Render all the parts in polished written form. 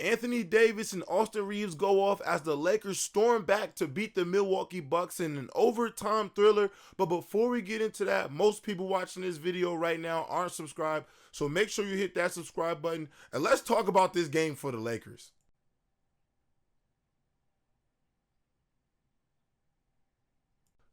Anthony Davis and Austin Reaves go off as the Lakers storm back to beat the Milwaukee Bucks in an overtime thriller. But before we get into that, most people watching this video right now aren't subscribed, so make sure you hit that subscribe button and let's talk about this game for the Lakers.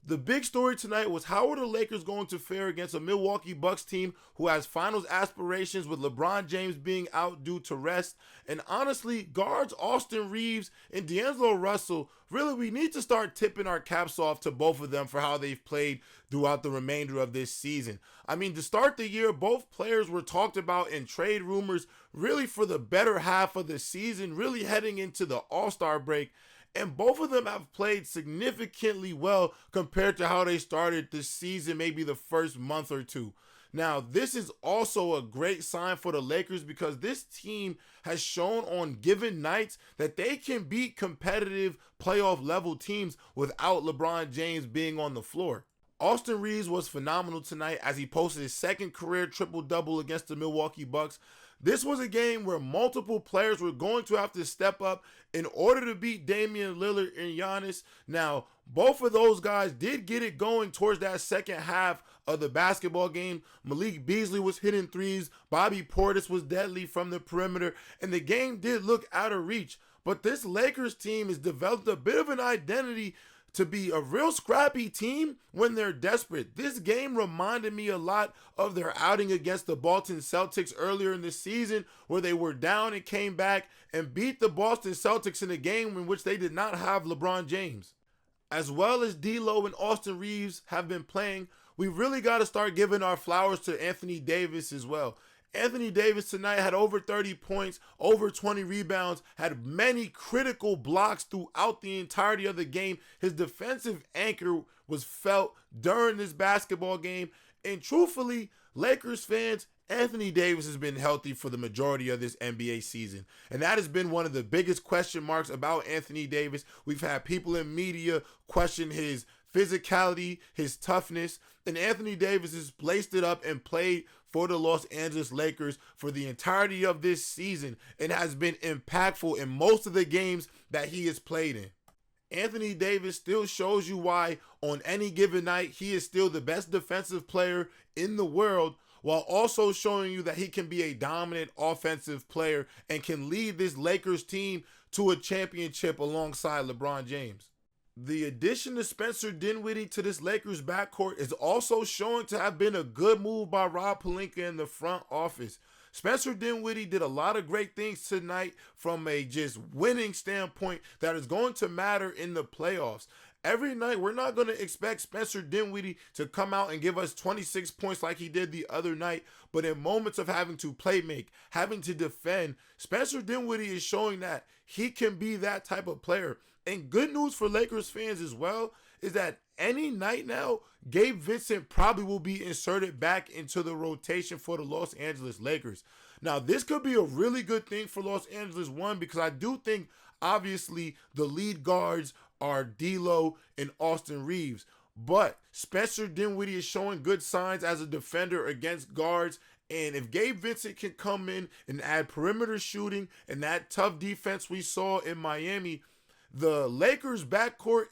The big story tonight was how are the Lakers going to fare against a Milwaukee Bucks team who has finals aspirations with LeBron James being out due to rest. And honestly, guards Austin Reaves and D'Angelo Russell, really we need to start tipping our caps off to both of them for how they've played throughout the remainder of this season. I mean, to start the year, both players were talked about in trade rumors really for the better half of the season, really heading into the All-Star break. And both of them have played significantly well compared to how they started this season, maybe the first month or two. Now, this is also a great sign for the Lakers because this team has shown on given nights that they can beat competitive playoff level teams without LeBron James being on the floor. Austin Reaves was phenomenal tonight as he posted his second career triple-double against the Milwaukee Bucks. This was a game where multiple players were going to have to step up in order to beat Damian Lillard and Giannis. Now, both of those guys did get it going towards that second half of the basketball game. Malik Beasley was hitting threes. Bobby Portis was deadly from the perimeter. And the game did look out of reach. But this Lakers team has developed a bit of an identity to be a real scrappy team when they're desperate. This game reminded me a lot of their outing against the Boston Celtics earlier in the season, where they were down and came back and beat the Boston Celtics in a game in which they did not have LeBron James. As well as D'Lo and Austin Reaves have been playing, we really got to start giving our flowers to Anthony Davis as well. Anthony Davis tonight had over 30 points, over 20 rebounds, had many critical blocks throughout the entirety of the game. His defensive anchor was felt during this basketball game. And truthfully, Lakers fans, Anthony Davis has been healthy for the majority of this NBA season. And that has been one of the biggest question marks about Anthony Davis. We've had people in media question his physicality, his toughness, and Anthony Davis has laced it up and played for the Los Angeles Lakers for the entirety of this season and has been impactful in most of the games that he has played in. Anthony Davis still shows you why on any given night he is still the best defensive player in the world, while also showing you that he can be a dominant offensive player and can lead this Lakers team to a championship alongside LeBron James. The addition of Spencer Dinwiddie to this Lakers backcourt is also showing to have been a good move by Rob Pelinka in the front office. Spencer Dinwiddie did a lot of great things tonight from a just winning standpoint that is going to matter in the playoffs. Every night, we're not going to expect Spencer Dinwiddie to come out and give us 26 points like he did the other night, but in moments of having to play make, having to defend, Spencer Dinwiddie is showing that he can be that type of player. And good news for Lakers fans as well is that any night now, Gabe Vincent probably will be inserted back into the rotation for the Los Angeles Lakers. Now, this could be a really good thing for Los Angeles, one, because I do think, obviously, the lead guards are D'Lo and Austin Reaves. But Spencer Dinwiddie is showing good signs as a defender against guards. And if Gabe Vincent can come in and add perimeter shooting and that tough defense we saw in Miami, the Lakers' backcourt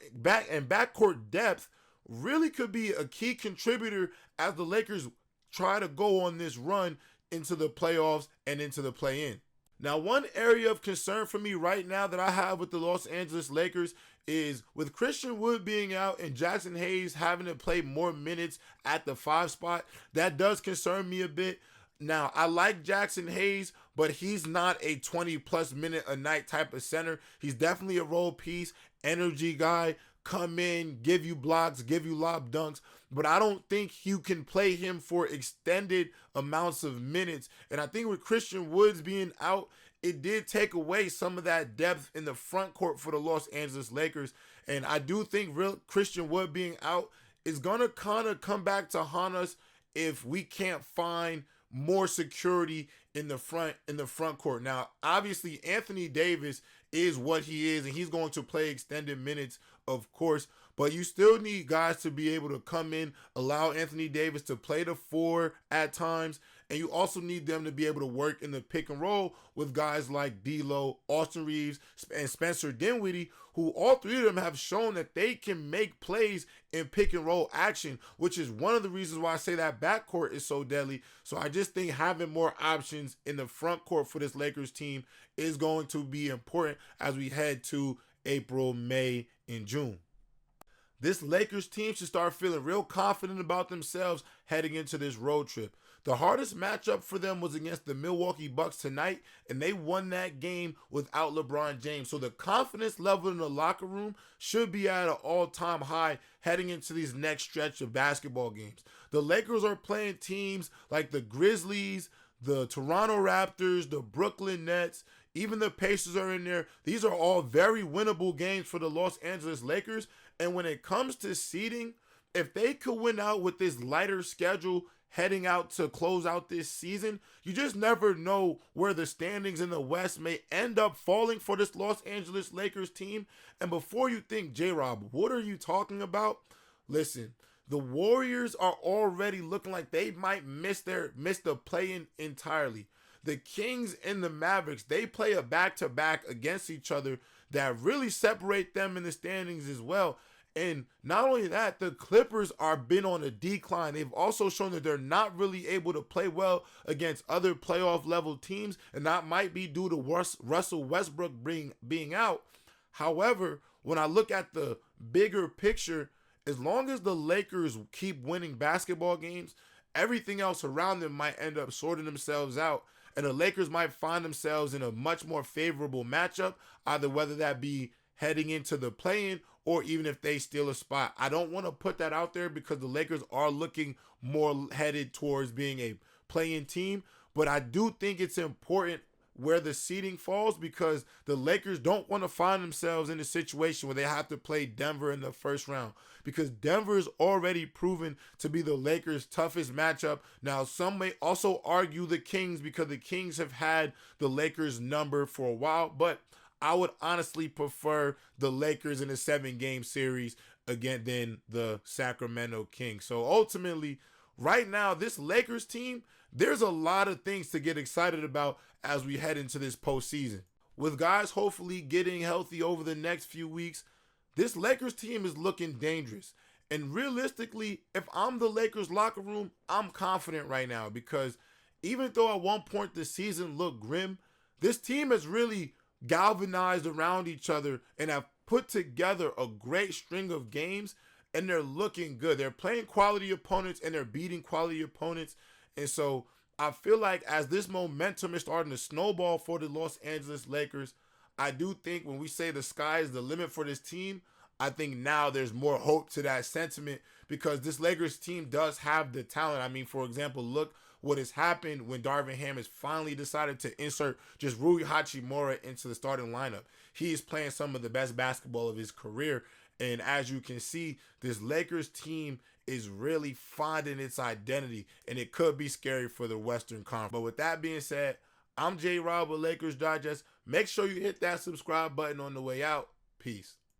depth really could be a key contributor as the Lakers try to go on this run into the playoffs and into the play-in. Now, one area of concern for me right now that I have with the Los Angeles Lakers is with Christian Wood being out and Jackson Hayes having to play more minutes at the 5 spot. That does concern me a bit. Now, I like Jackson Hayes, but he's not a 20-plus minute a night type of center. He's definitely a role piece, energy guy, come in, give you blocks, give you lob dunks, but I don't think you can play him for extended amounts of minutes. And I think with Christian Woods being out, it did take away some of that depth in the front court for the Los Angeles Lakers. And I do think Christian Wood being out is going to kind of come back to haunt us if we can't find more security in the front court. Now, obviously, Anthony Davis is what he is, and he's going to play extended minutes, of course, but you still need guys to be able to come in, allow Anthony Davis to play the 4 at times, And you also need them to be able to work in the pick and roll with guys like D'Lo, Austin Reaves, and Spencer Dinwiddie, who all three of them have shown that they can make plays in pick and roll action, which is one of the reasons why I say that backcourt is so deadly. So I just think having more options in the front court for this Lakers team is going to be important as we head to April, May, and June. This Lakers team should start feeling real confident about themselves heading into this road trip. The hardest matchup for them was against the Milwaukee Bucks tonight, and they won that game without LeBron James. So the confidence level in the locker room should be at an all-time high heading into these next stretch of basketball games. The Lakers are playing teams like the Grizzlies, the Toronto Raptors, the Brooklyn Nets, even the Pacers are in there. These are all very winnable games for the Los Angeles Lakers. And when it comes to seeding, if they could win out with this lighter schedule heading out to close out this season, you just never know where the standings in the West may end up falling for this Los Angeles Lakers team. And before you think, J-Rob, what are you talking about? Listen, the Warriors are already looking like they might miss the play-in entirely. The Kings and the Mavericks, they play a back-to-back against each other that really separate them in the standings as well. And not only that, the Clippers are been on a decline. They've also shown that they're not really able to play well against other playoff level teams, and that might be due to Russell Westbrook being out. However, when I look at the bigger picture, as long as the Lakers keep winning basketball games, everything else around them might end up sorting themselves out, and the Lakers might find themselves in a much more favorable matchup, either whether that be heading into the play-in or even if they steal a spot. I don't want to put that out there because the Lakers are looking more headed towards being a play-in team, but I do think it's important where the seeding falls because the Lakers don't want to find themselves in a situation where they have to play Denver in the first round, because Denver is already proven to be the Lakers' toughest matchup. Now, some may also argue the Kings because the Kings have had the Lakers number for a while, but I would honestly prefer the Lakers in a 7-game series again than the Sacramento Kings. So ultimately, right now, this Lakers team, there's a lot of things to get excited about as we head into this postseason. With guys hopefully getting healthy over the next few weeks, this Lakers team is looking dangerous. And realistically, if I'm the Lakers locker room, I'm confident right now because even though at one point the season looked grim, this team has really galvanized around each other and have put together a great string of games, and they're looking good. They're playing quality opponents and they're beating quality opponents. And so I feel like as this momentum is starting to snowball for the Los Angeles Lakers, I do think when we say the sky is the limit for this team, I think now there's more hope to that sentiment because this Lakers team does have the talent. I mean, for example, look what has happened when Darvin Ham has finally decided to insert just Rui Hachimura into the starting lineup. He is playing some of the best basketball of his career. And as you can see, this Lakers team is really finding its identity, and it could be scary for the Western Conference. But with that being said, I'm J-Rob with Lakers Digest. Make sure you hit that subscribe button on the way out. Peace.